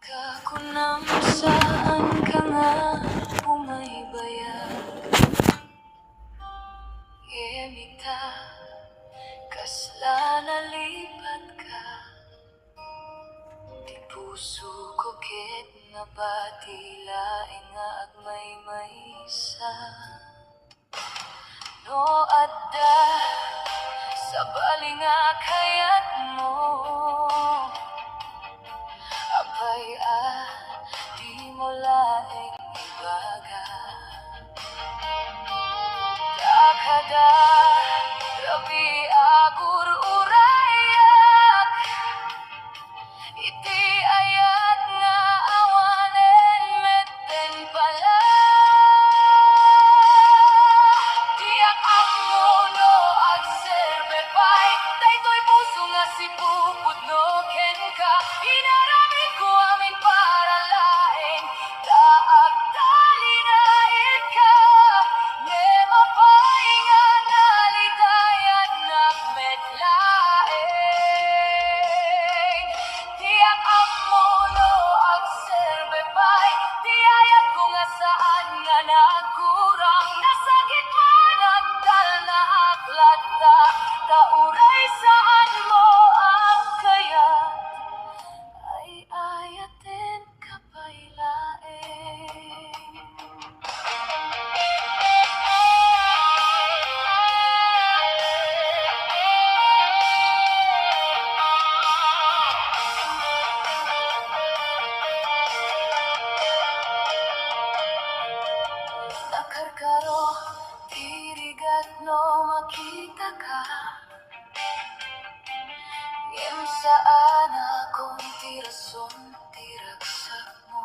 Kakunam saan ka nga bumaybayag, Yemita, kasla nalipat ka. Di puso ko ket nabatilain nga agmay maysa. No adda sa bali nga kayat mo, abay di mo laing ibaga. Takada rabi agur urayak, iti ayat nga awanen metten pala. Tiyak amo no agserbe pay, daytoy puso nga si pupudno ken ka. Inaramid ko amin para laeng taag talinait ka. Ne mapay nga nalitayan nagmedlaeng. Tiyak amo no agserbe pay, tiayat ko nga saan nga nagkurang. Nasakit pa nagdal na aklat ta, kauray saan mo ang kaya ay ayaten kapaylaeng. Nakarkaro tirigat no makita ka, ngem saan akong tirason tiragsak mo.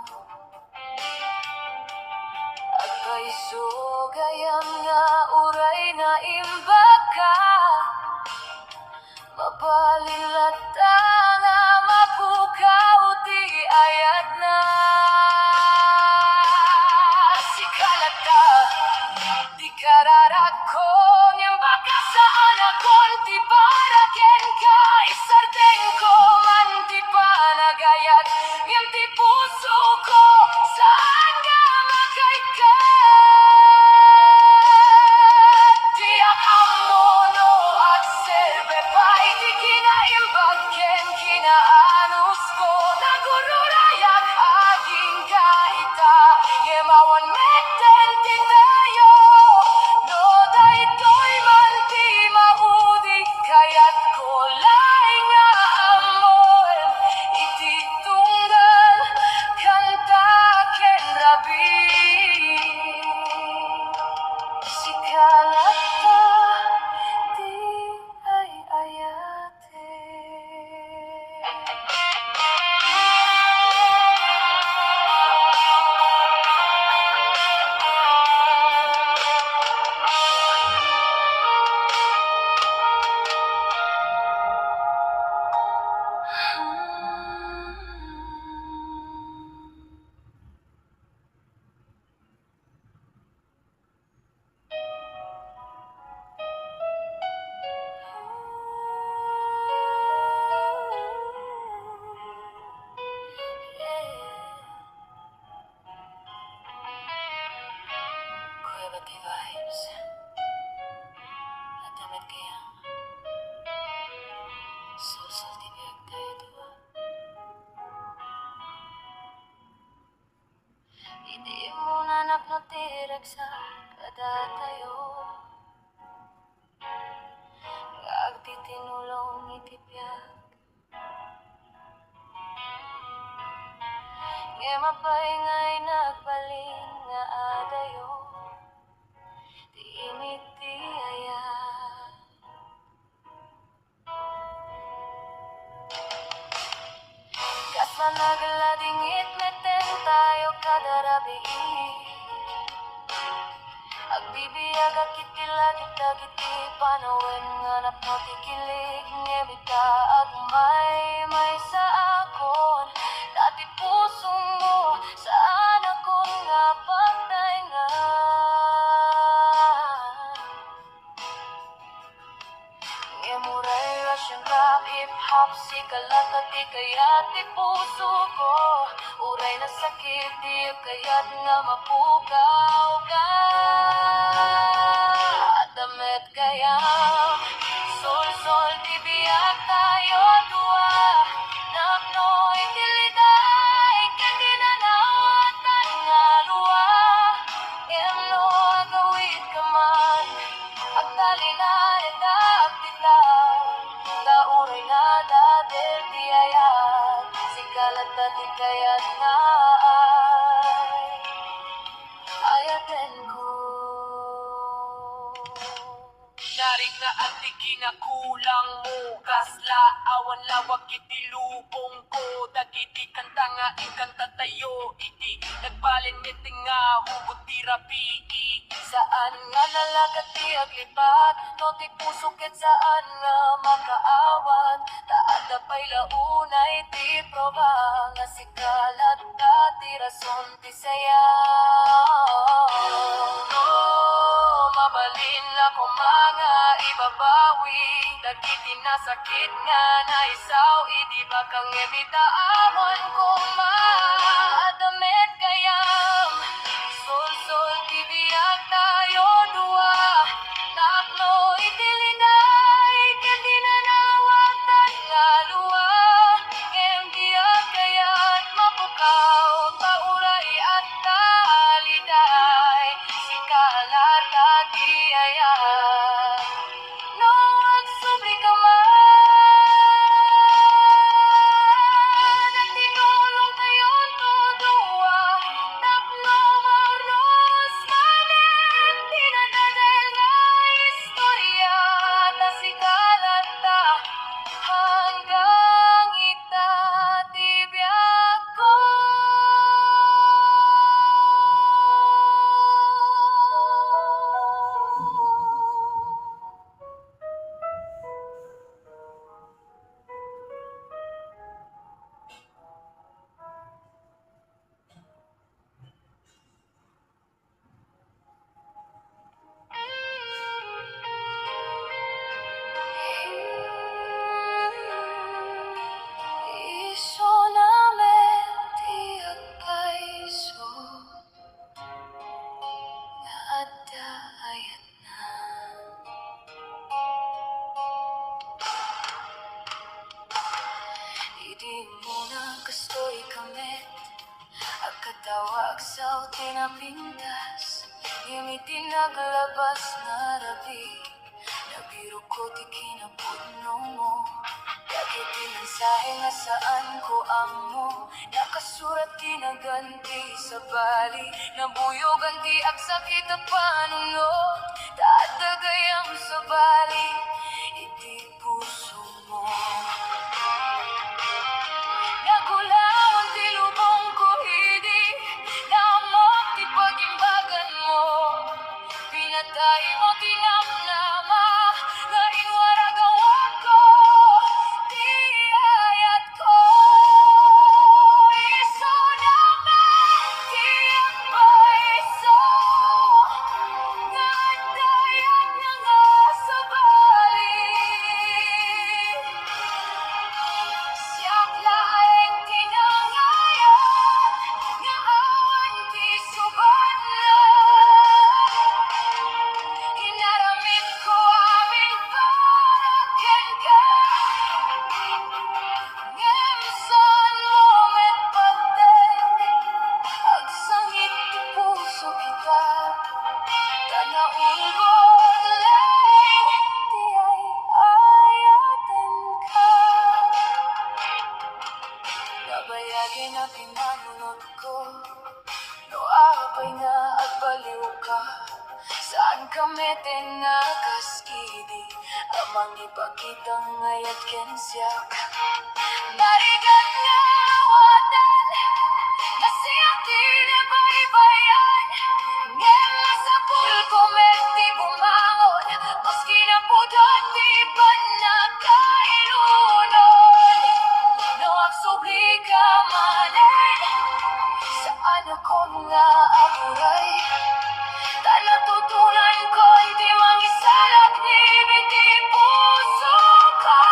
Agpay sugayam nga uray na imbag ka, mabalilata nga mapukaw di ayat na. Sikalata di kararagkong yung baka saan akong di baraken ka. Isardeng ko man di pa nagayat, yung di puso ko saan nga makaikat. Tiyak amo no agserbe pay, di kinaimbag ken kinaanus ko. Nagururayak aging kaita, yemawan metten ti tayo. No daytoy man ti maudi, kaya't ko laing nga amoen. Iti tunggal kanta ken rabi, sikalata di ay ayate. Kuya Batay Vibes, at damit kaya sol-sol tibiyag tayo diba? Hindi mo nanap no tirag sa kada tayo, agtitinulong itipyag. Ngemapay nga'y nagbaling nga adayo, di imiti ayat. Kasla nagladingit meten tayo kada rabi, agbibiyag akitilagit dagiti panawen nga napno ti kilig. Ngemita agmay sa akon, dati puso mo saan akong nga pagdaingan. Ngemuray rasyang rap hip hop, sikalat at di kaya ti puso ko. Dugay na sakit, di kayat nga mapukaw ka. Damit kaya sol-sol, di biyag tayo dua. Napnoy diliday, kandi na nawatan nga luwa. Emno agawid ka man, agdali na ita agtitaw. Tauray na dader di ayat, sikalat na di kayat na ayaten ko. Naring nga at di kinakulang mo, kasla awan lawag iti lubong ko. Dagiti kanta nga ikanta tayo, iti nagbalin iti nga hugot tirapi. Saan nga nalagat di aglipat, no ti puso ket saan nga makaawat. Taada pa'y launay ti proba, nga sikalat ka ti rason ti sayaw. No, mabalin la ko mga ibabawi, dagiti nasakit nga naisaw, idi ba kang ebitaamon ko maadamit kayam. Sol-sol, tibiyag tayo dua. Napno itilinay, kandi na nawatan nga luwa. Ngayong biyag kaya't mapukaw, pauray at taaliday. Sikalat at iayat, no agsubri ka man. At tinulong tayo'n tudua. Tapno maros manet, tinadadal nga istorya. Tasikalat ta hanggang itatibiyag ko. Iso namin tiyak paiso, nga adayat na. Idi mo na kastoy kami, agkatawag sa tinapindas. Ngimitin naglabas na rabi, nabiro ko di kinapuno mo. Dagiti mensahe nga saan ko amo, nakasurat kinaganti sa bali. Nabuyogan di agsakit at panunod, tatagayam sa bali, iti puso mo. Nagulawan ti lubong ko hidi, naamok ti pagimbagan mo. Pinatay mo tinamnama, nga inwaragawa ko, di ayat ko. Iso naman tiyak paiso, nga dayat na nga sa bali. Siyak laeng tinangayan, nga awan ti subanlan. Inaramid ko amin paraken ka, ngem saan mo met patek, agsangit ti puso kita. Tanaul ko leng, ti ay ayaten ka. Nabayagin na pinanunod ko, no apay nga at baliw ka. Saan kami tinakaskidi, amang ipakitang ngayat kensyak. Narigat nga awatan, nasiyang tinabaybayan. Ngem sa pulko meti bumangon, maski na pudot di pa nakailunon. No agsubli ka manen, saan ako nga aburay. Tanatutunan ko, hindi mangisalak ni biti puso ko.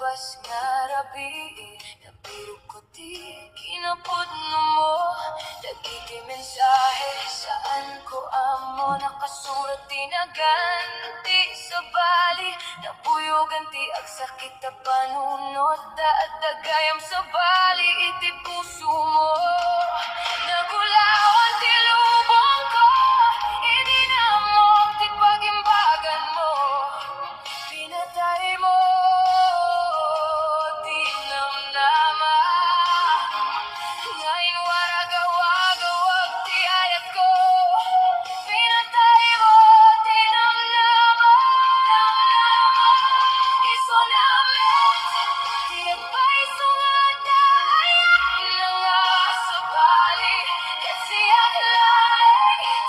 gawas nga rabi nabiro ko di kinapod mo dagiti mensahe saan ko amo nakasurat tinaganti sa bali napuyogan ti agsakit na panunot at dagayam sa bali iti puso mo nagulawan ti lubong ko ininamok ti pagimbagan mo pinatay mo di namnama ngayon waragawagawag ti ayat ko pinatay mo di namnama iso namin di nagpaisungada ayan nga sa bali kasi aklay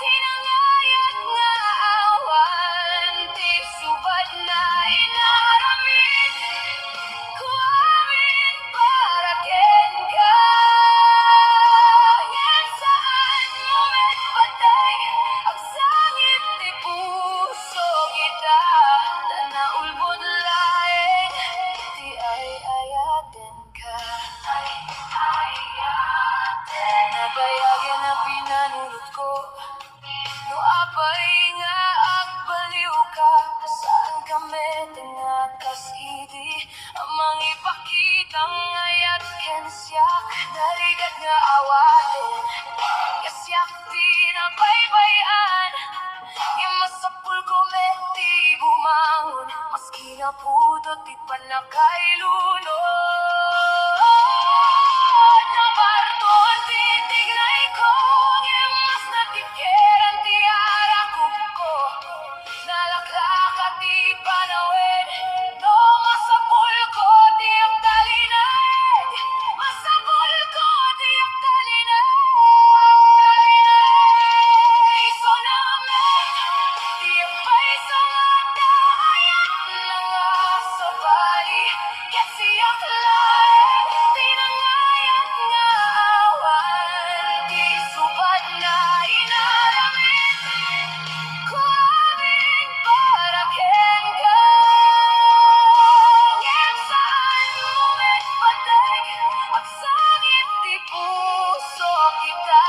tinangayat nga awan di subad na inaramid ko amin para ken ka yan saan mo patay ang sangit di puso kita tanaulbod laeng di ay ayaten ka ay ayaten nabayagyan na pinanulot ko no apay nga agbaliw ka saan kami tingakas idi amang ipakitang ayat ken siyak narigat nga awaten kasyak di na baybayan yung masapul ko di bumangon maski na pudot di pa nakailunod nabarton titignay ko yung mas natikeran ti arakuk ko nalaklaka ti panawid no masapul ko di ang talinag masapul ko di ang talinag iso namin di ang paisang adayan na nga sa bali kasi aklay tinangayat nga awan di subad na inaramid ko amin para ken ka ngayon saan mo patay ang sangit di puso kita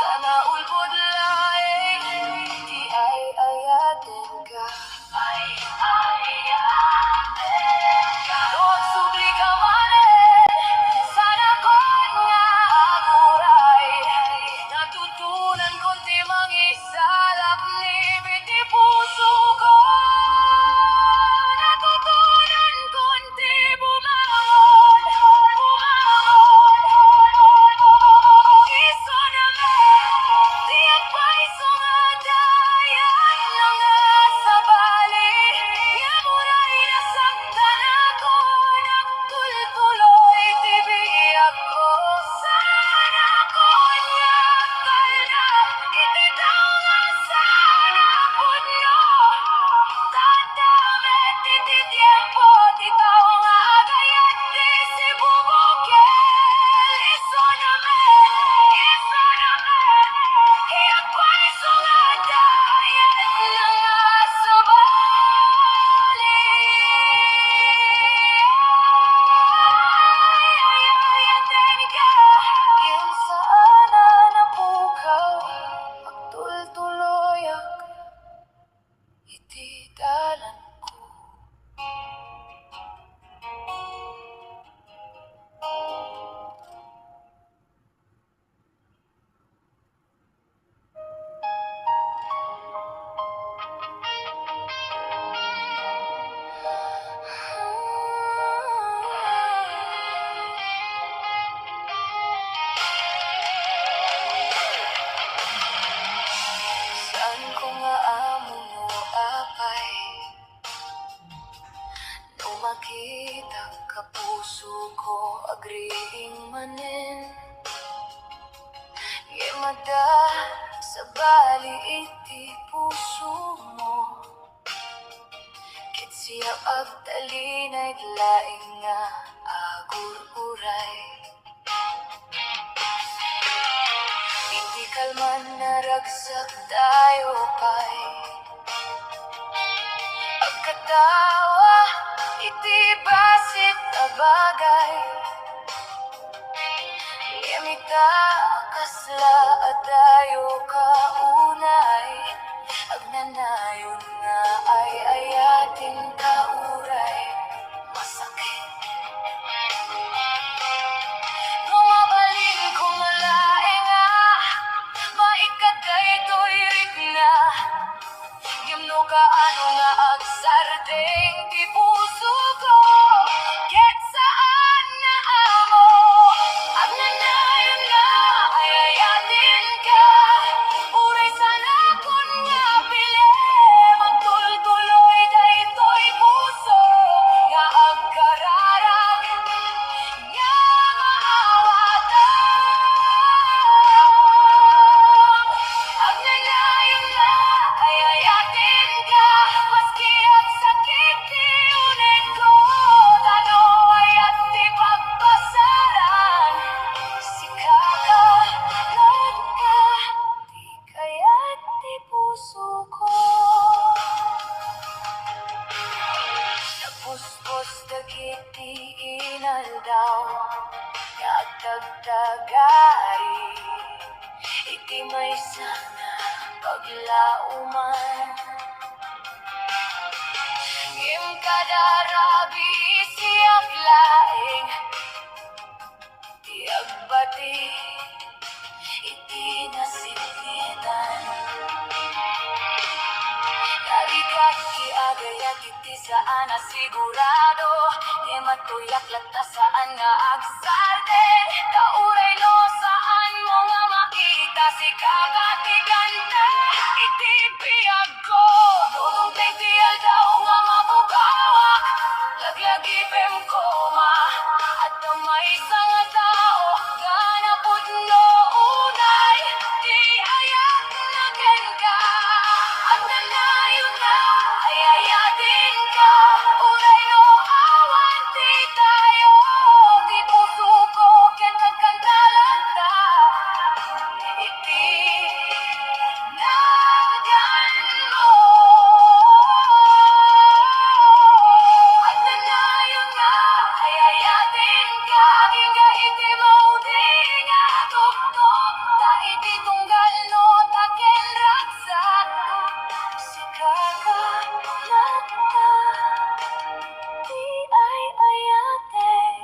tanaulbod laeng di ay ayaten ka ay ayaten ka huwag subli ka manen sana ko nga aguray natutunan konti mangisalap ni biti puso ko natutunan konti bumangon iso namin di ang paisong adayan na nga sa bali yamuray nasaktan ako nagtultuloy ti biyak ko sana ko nga kalna ititaw nga sana puno tadamit iti tiempo titaw nga agayat di si bubukel iso namin iyak paisong adayan na nga sa bali ayayaten ka yan saan na napukaw agtultuloyak iti dalan ko saan ko nga amo mo apay no makita ka puso ko agriing manen yemada sa bali iti puso mo kit siya agtalinay laing nga agur-uray hindi kalman naragsak tayo pay agkatawa iti base basit na bagay. Limita kasla at dayo kaunay. Agnanayon nga ay ayating kauray. Masakit Lumabalin kung malaing nga maikaday to'y rigna. Gimno ka ano nga agsardeng di puso ko. Ket saan na amo agnanayon nga ay ayatin ka. Uray sana kun nga pili magtultuloy daytoy puso nga agkararag nga maawatan. Agnanayon nga ay ayatin ka. Maski ang sakit di unay ko, tano ay at di pagpasaran. Sikakalan ka, di kaya't di puso ko. Napuspos dagit di inaldaw, nagtagtagari. Iti may sana paglauman. Ngim kadarabi siyak laing, di agbati iti nasingitan. Narikat kiagayat iti saan asigurado, di matuyak lata saan nga agsarde. Kauray no saan mo nga makita si kakatiganta. Iti biyag ko, dudong tiyal daw nga mabugawak. Laglagipem ko ma, at may isang tao nga napudno unay. Di ayak na ken ka, at nanayon nga ay ayatin ka. Uray no awan di tayo, di puso ko ken nagkantalanta. Iti nagan mo. At nanayon nga ay ayatin ka. Ginga iti maudi nga tuktok, ta iti tunggal no taken ragsak. Sikakalat ka, di ay ayatin.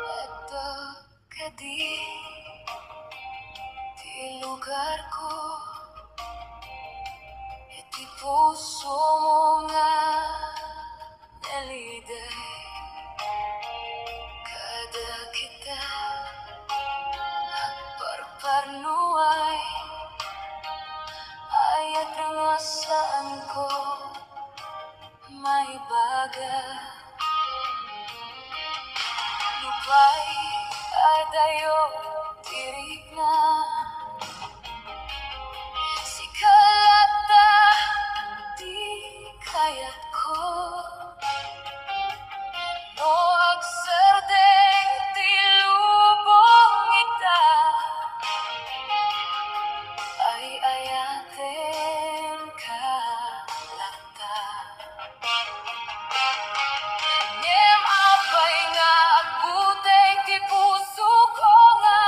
Eto kadi di lugar ko, iti puso mo nga naliday. Kada kita parparnuay, ayat nga saan ko may baga. Lupay adayo tirik na, sikalata di kayat ko. No agsardeng ti lubong ita, ay ayaten ka lata. Nem apay nga agbuteng ti puso ko nga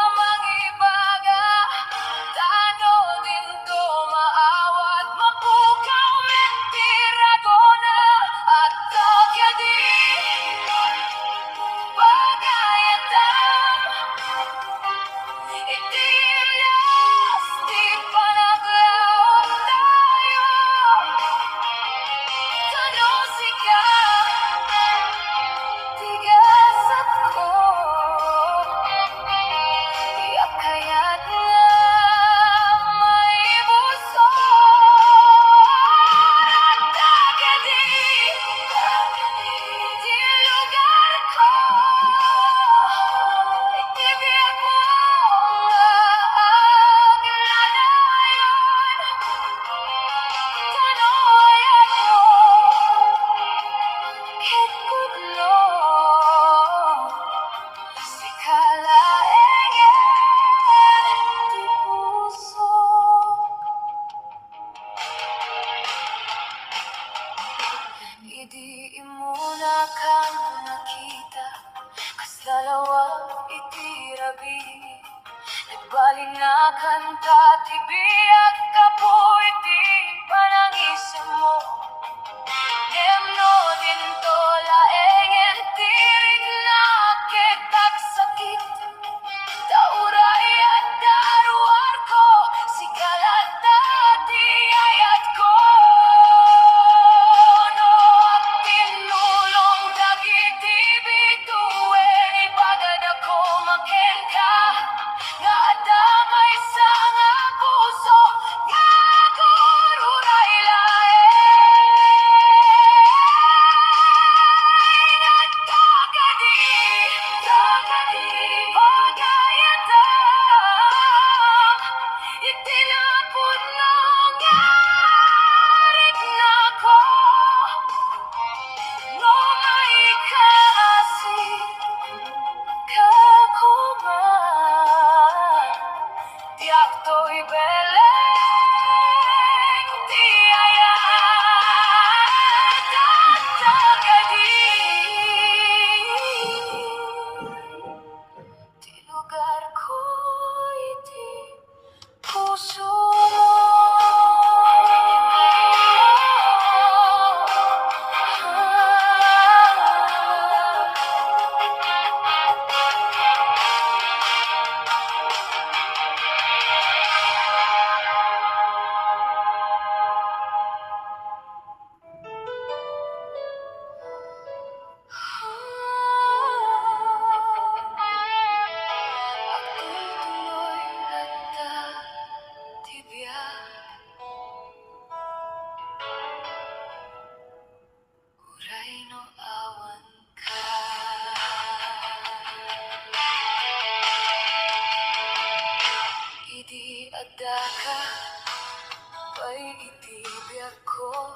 Uray itibiyag ko,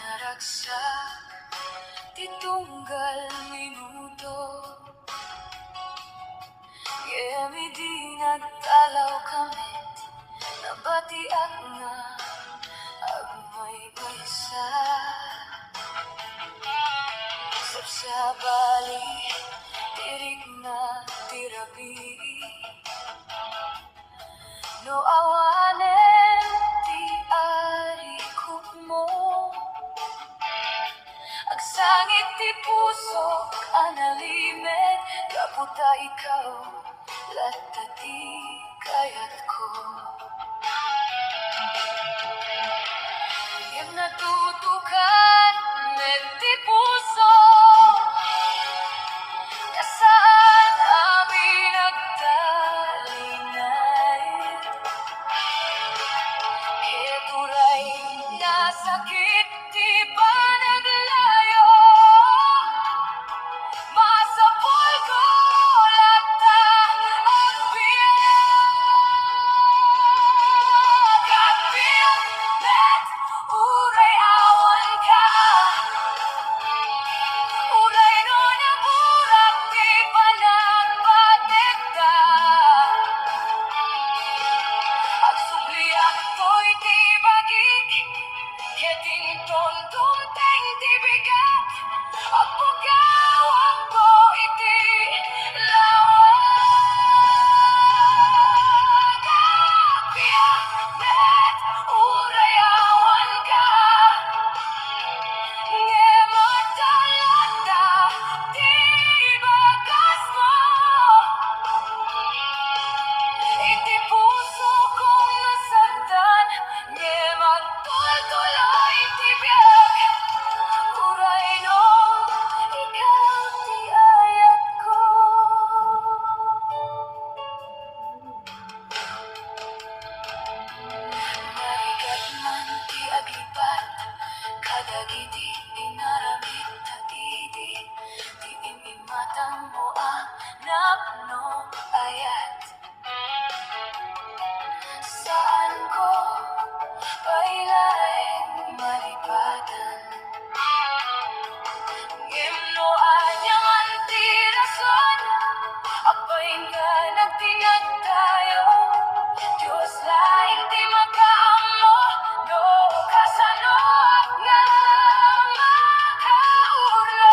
naragsak, titunggal minuto. Yemi di nagtalaw kami, nabatiak nga agmay baysa. Sabsabali, tirik na tirabi. No awanen ti ari mo, agsangit ti puso analimet, kaputa ikaw latati kayat ko. Yung natutukan met ti puso, nasaan amin nagtalinay. Keturay nasakit di ba naglayo, masapol ko lata ang biyag. At biyag met uray awan ka, uray no naburak di pa nagpatekta. Agsubliak to'y di bagik, keting tontong teng di bigat. Agpugawak ko iti lawag. Agbiyak met uray awan ka, nge matalata di bagas mo. Iti puso kong nasaktan, nge magtultuloy ti biyag. Uray no, ikaw ti ayat ko. Marigat man ti aglipat, kadagiti inaramid tagidi. Di imimatang mo napno ayat. Saan ko pailaing malipatan? Ngimno anyang antirason, apay nga nagtinag tayo. Diyos laing di makaamo, no kasano nga makauros.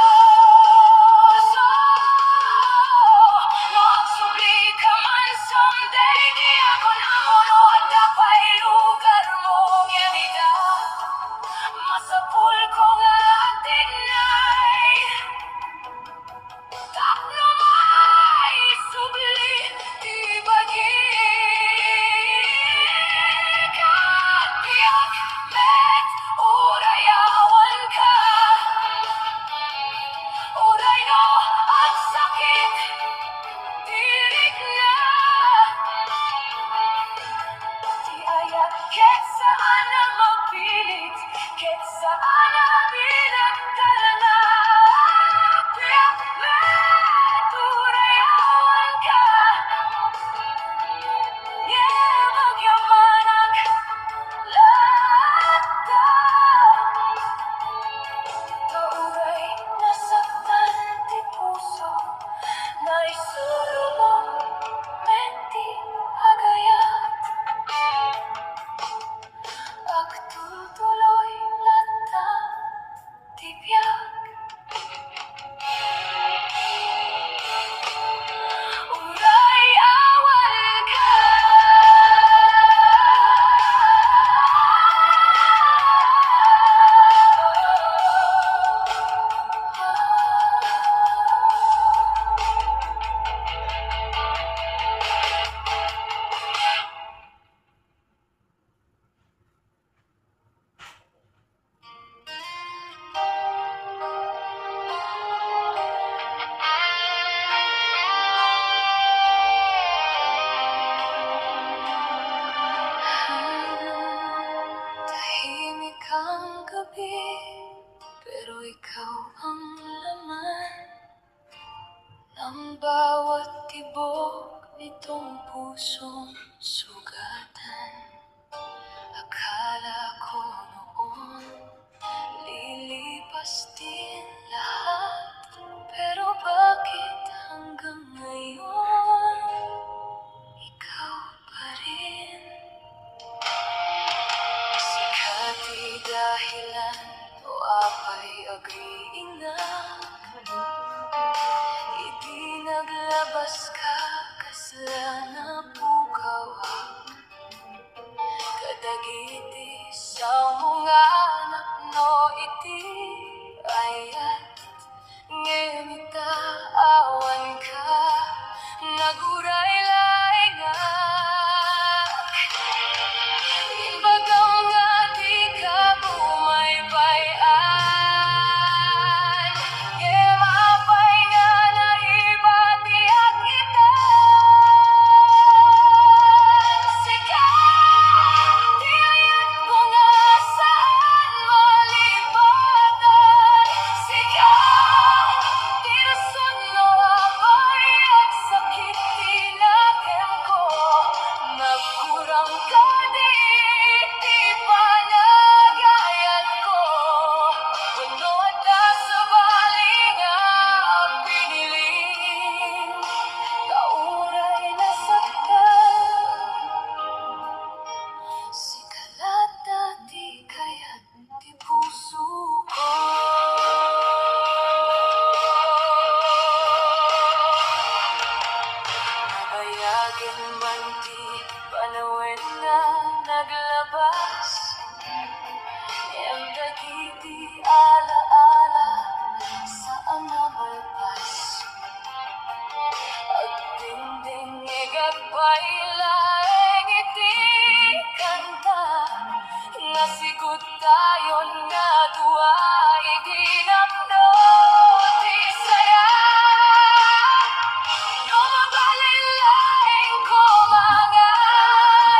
No agsubli ka man someday, di ako namuno at napay lugar mo ngemida. Masapul ko nga tignay, tapno may subli di bagik. At biyak met uray awan ka, uray no ang sakit tirik na. Di ayat ket saan na mapilit, ket saan na pinagdalala. Biyak met uray awan ka, nge magyamanak lata. Kauray nasaktan ti puso, naisuro mo menti agayat. Agtutuloy lata ti biyag. Uray awan ka. Tahimik ang gabi, pero ikaw ang laman ng bawat tibok nitong pusong sugatan. agriinak, iti naglabas ka, kasla na pukaw. Kadagiti sa mga anak no iti ayat, ngayon itaawan ka, naguray-lay nga. Imbagaw nga di ka bumaybayan, mapay nga na iba tiyak kita. Sikat, tiyak ko nga saan malipatan. Sikat, tirason no abay at sakit tinakem ko. Nagkurang ka di panagayan ko. Wano ata sa balinga piniling, kauray nasaktan. Si kalata di kaya't di puso ko. Nabayagin man di panawin na naglabas, ang dagiti alaala saan na malpas. Agdinding igapay laeng iti kanta, nga sigut tayon nga dua iginapno ti saya. No mabalilaeng ko mga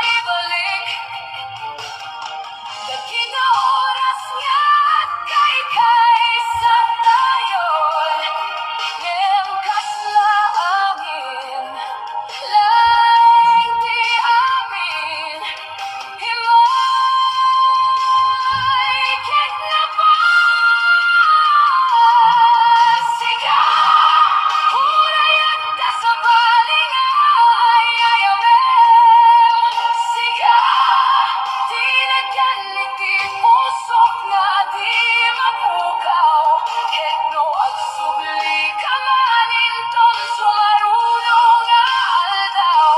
ibalik, dagiti oras nga kay sa tayon, ngem kaslaangin, laeng di amin, himay ket napas. Sikat, hurayan ta sa balingay ayamen. Sikat, tinagyan iti pusok nga di mapukaw, ket no agsubli ka man inton sumarunong nga aldaw.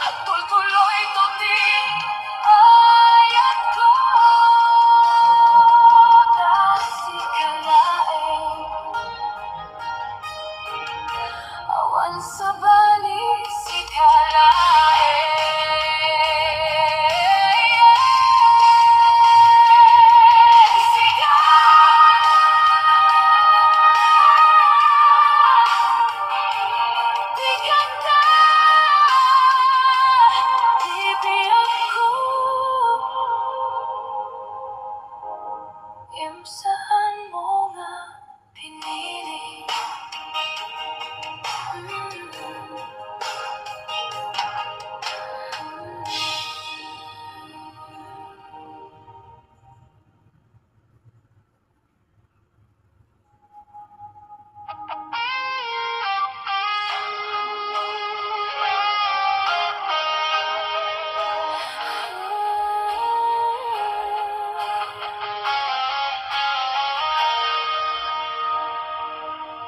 At tultuloy to ti ayat ko, dasi kalaeng awan sa bali si kalaeng. Sikat, di kanta, di biyak ko, saan mo nga pinili.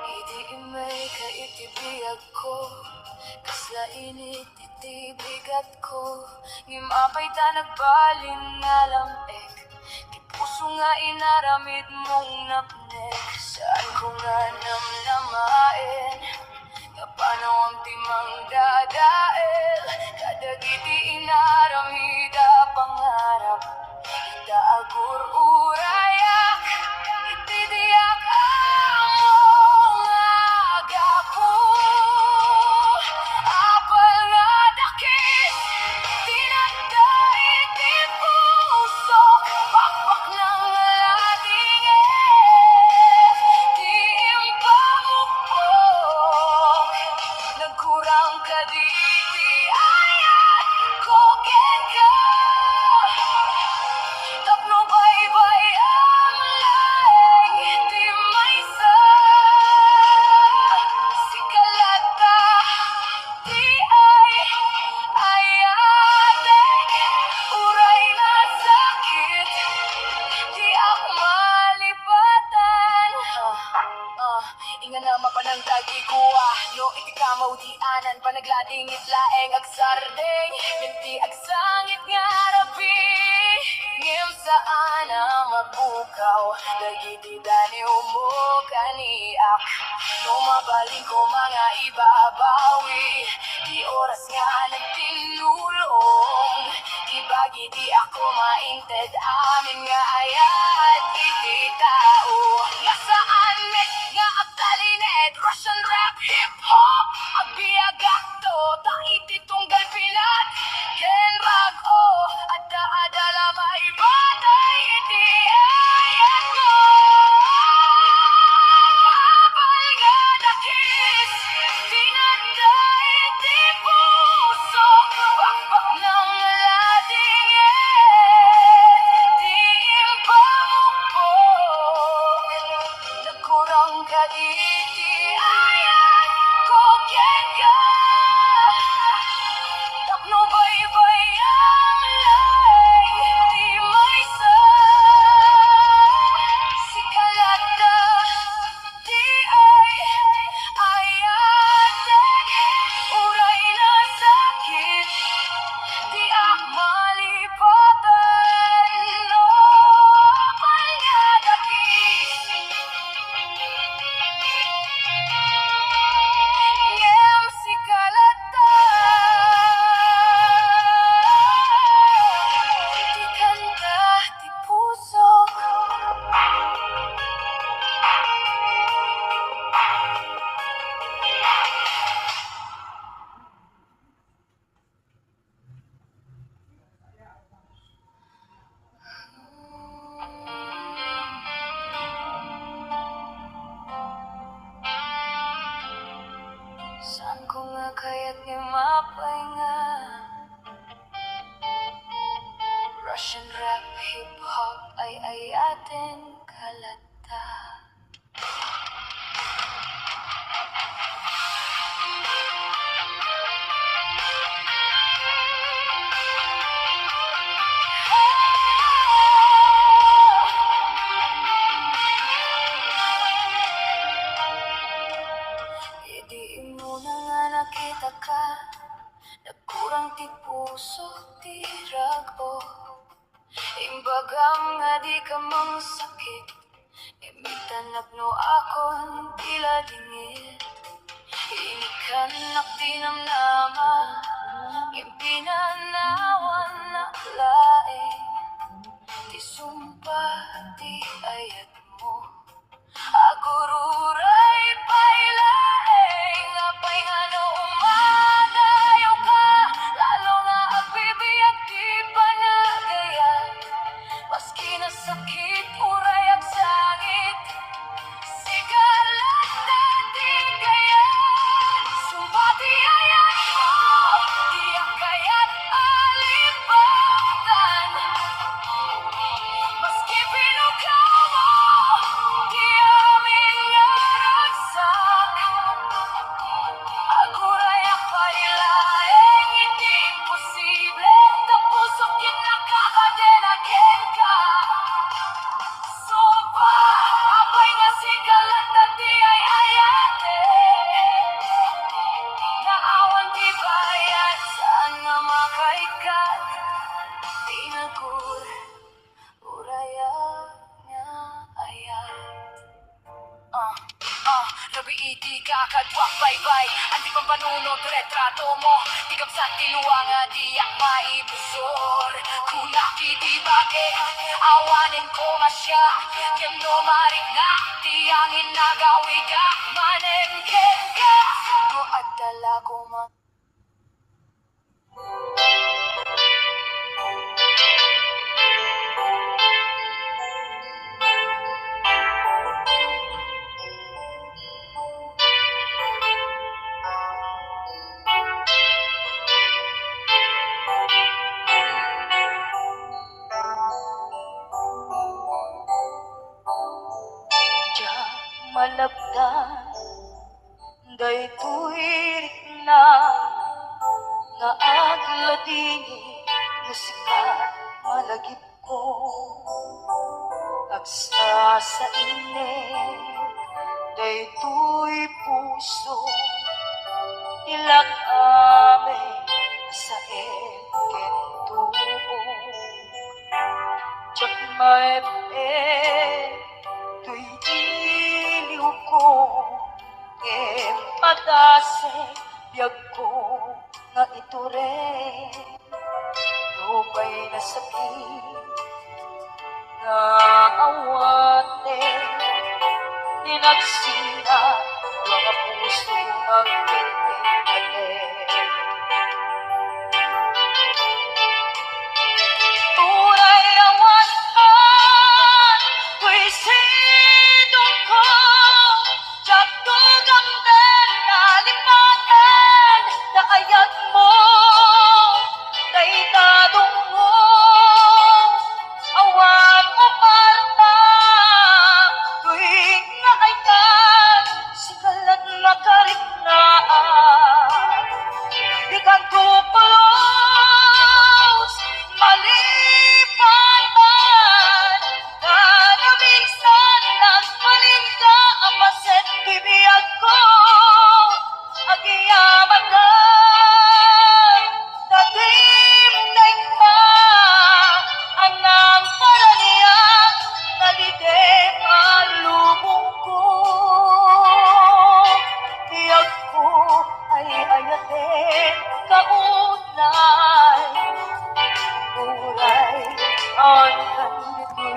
Iti imay ka itibiyag ko, kasla init iti bigat ko. Ngimapay ta nagbalin nga lampek, ti puso nga inaramid mong napnek. Saan ko nga namnamain, kapano ang timang dadael. Kadagiti inaramida pangarap, itaagur urayak, itidiyak ang mga gapo. Apal nga dakit, tinagday iti pusok, bakbak ng latinges, di impamukpok. Nagkurang ka di ayat ko ken ka. singit laeng ag sardeng, minti ag sangit nga rabi. Ngem saan ang mabukaw, dagiti dani mo kaniak. No mabaling ko mga ibabawi, di oras nga nagtinulong. Di bagi di ako mainted, amin nga ayat iti tao. Nga saan met nga agtalined, Russian rap, hip-hop, agbiagak to, ta iti tunggal pinat. Ken rag o, adda-adala maibatay iti ayat mo. Abay nga dakis, tinanda iti puso, bakbak ng lading di impamukpok. Nakurang ka iti ayat ko ken ka. Tapno baybay ang lay, di may sa. Si kalata, di ay ayatek. Uray na sakit, di ak malipatan. No, palgadakis. Ngem si kalata, di kanta ti puso. Saan ko nga kaya't nga mapahinga? Russian rap, hip-hop ay ayatin kalata. Idi mo na nga nakita ka, nagkurang ti puso, ti rago. Imbagam nga di ka mang sakit, imitanap no akon tila dingit. Inikanak tinamnama, impinanawan na laeng. Ti sumpa, ti ayat mo, agururay pailaeng. Apay nga no umadayo ka, lalo nga agbibiyak di panagayan. Maski nasakit, uray ang sangit, sigalat na di kayan. Sumbati ayat mo, di akaya't alipatan. Maski pinukaw mo, di amin nga ragsak. Aguray ang pailaeng, hindi imposible. Tapusok yung nakakadena ken ka. Sumpa, abay nga sigalat na di ay ayate. Naawan di bayad, saan nga makaikat? Tinagur, uraya nga ayat. Labi iti kakadwak baybay, anti pampanunod retrato mo. Tigam sa tiluwa nga diyak maibusor. Kunak iti bagay, awanin ko nga siya. Kem no marik na, tiyangin nagawi ka. Manengken ka, no adala ko ma. Malabdan, daytoy rikna nga agladini musikat malagip ko. Agsa sa ine, daytoy puso Ilag ame sa ekento Diyak maepe Tuy diliw ko E padase Biyag ko nga ito rin Lupay na sakit Na awate Dinagsina Mga puso ang pinagkate Tunay awan Tuy sinong ko Diyato gamdan na lipatan Na ayat mo Kay dadong mo Awan o parta Tuwing nga ay kan Sikalat makariknaan Di ka tupulos Malipatan Kanaminsan Nagpaling ka Apaset bibiyag ko Agiyaman ka Tatimneng pa Anang paraniya Nalideng alubong ko Biyag ko ay ayatin kaunay Uray ang kanito'y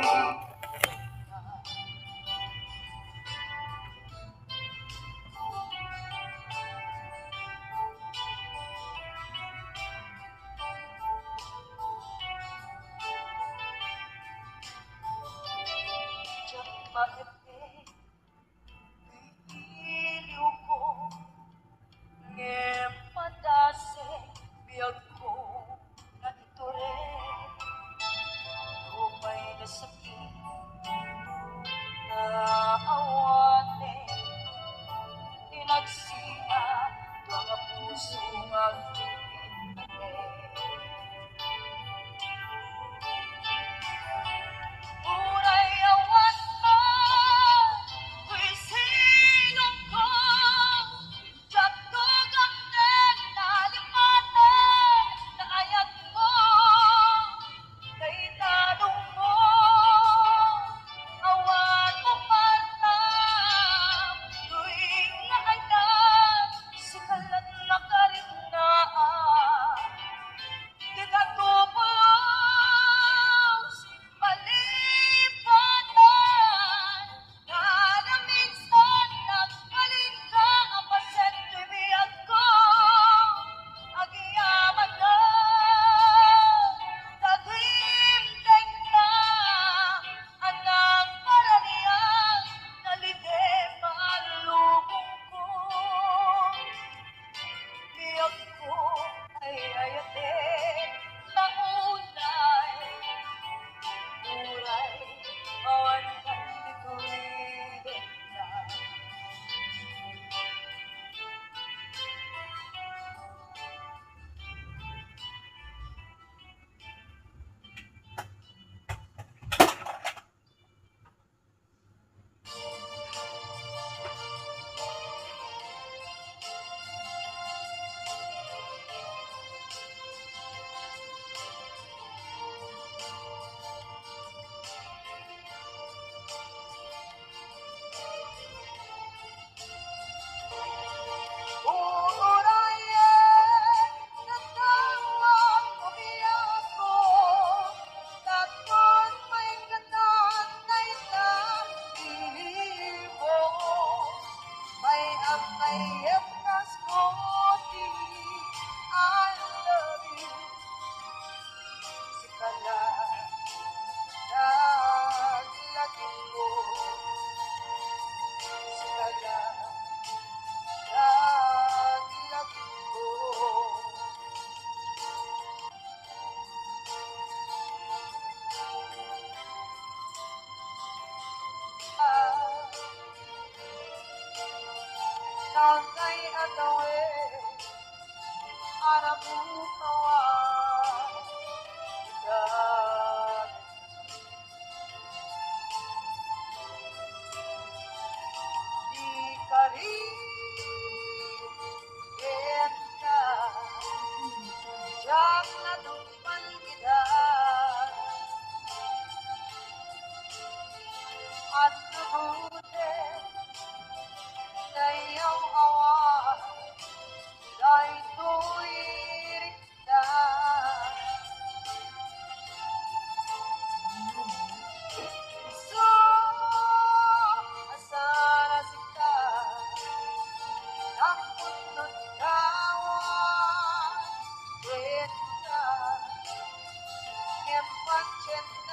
Diyak maepe Iliw ko Ngem padase Biyag ko na ito rin Lupay na sakit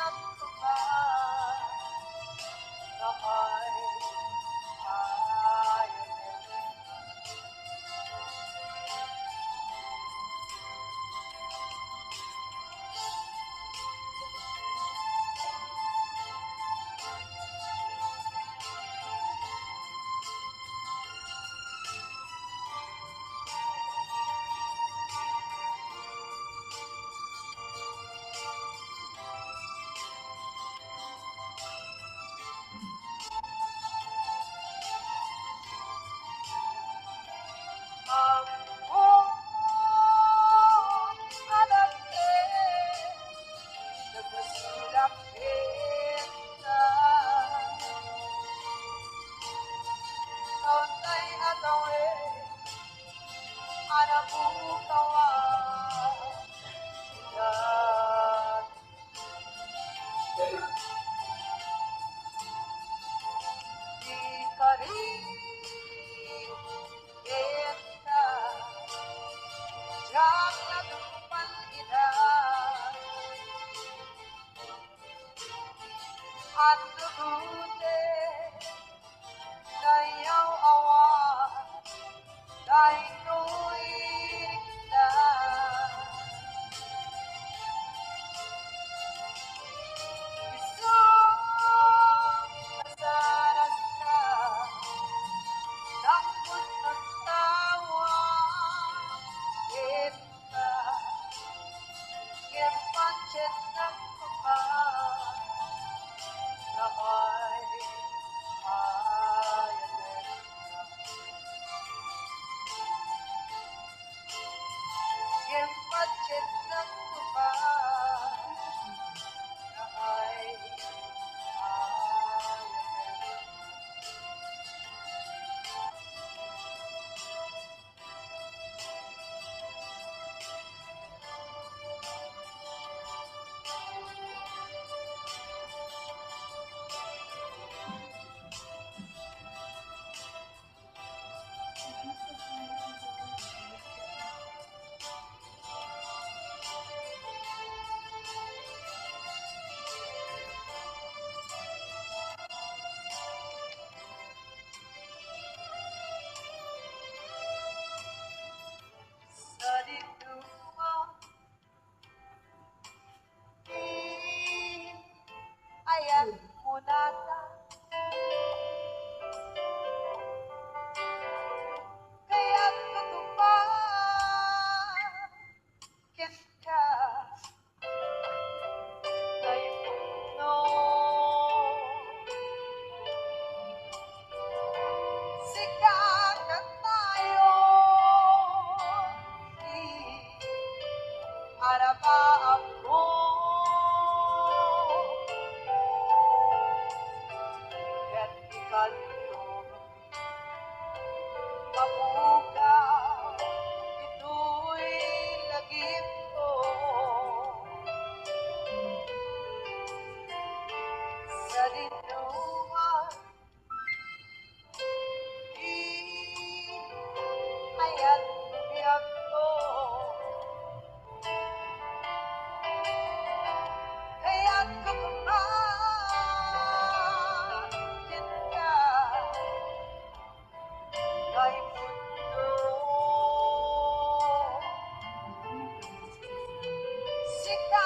ng tuman na may ayaw. Ang buong alapin, nagmasilapin na. Kaunay atawin, anabukawan, ingat. Di ka rin kita, diyak na duman ina. At lubuti na iyong awan, dahil nuirik na. Isang nasaras ka, takot ng tawa, kita, yung pancit ng kumain, na may ayaw. Yung pancit ng kumain, na may ayaw. Sa dinuwa, ayan mo nata. Kaya't magubakit ka kay puno. Sigagan tayo, arabaan mo. Kaya't ikalito, mabugaw, ito'y lagip ko. Sa dinuwan, ayan biyak ko. Kaya't kukumakin ka kay mundo. Sigagan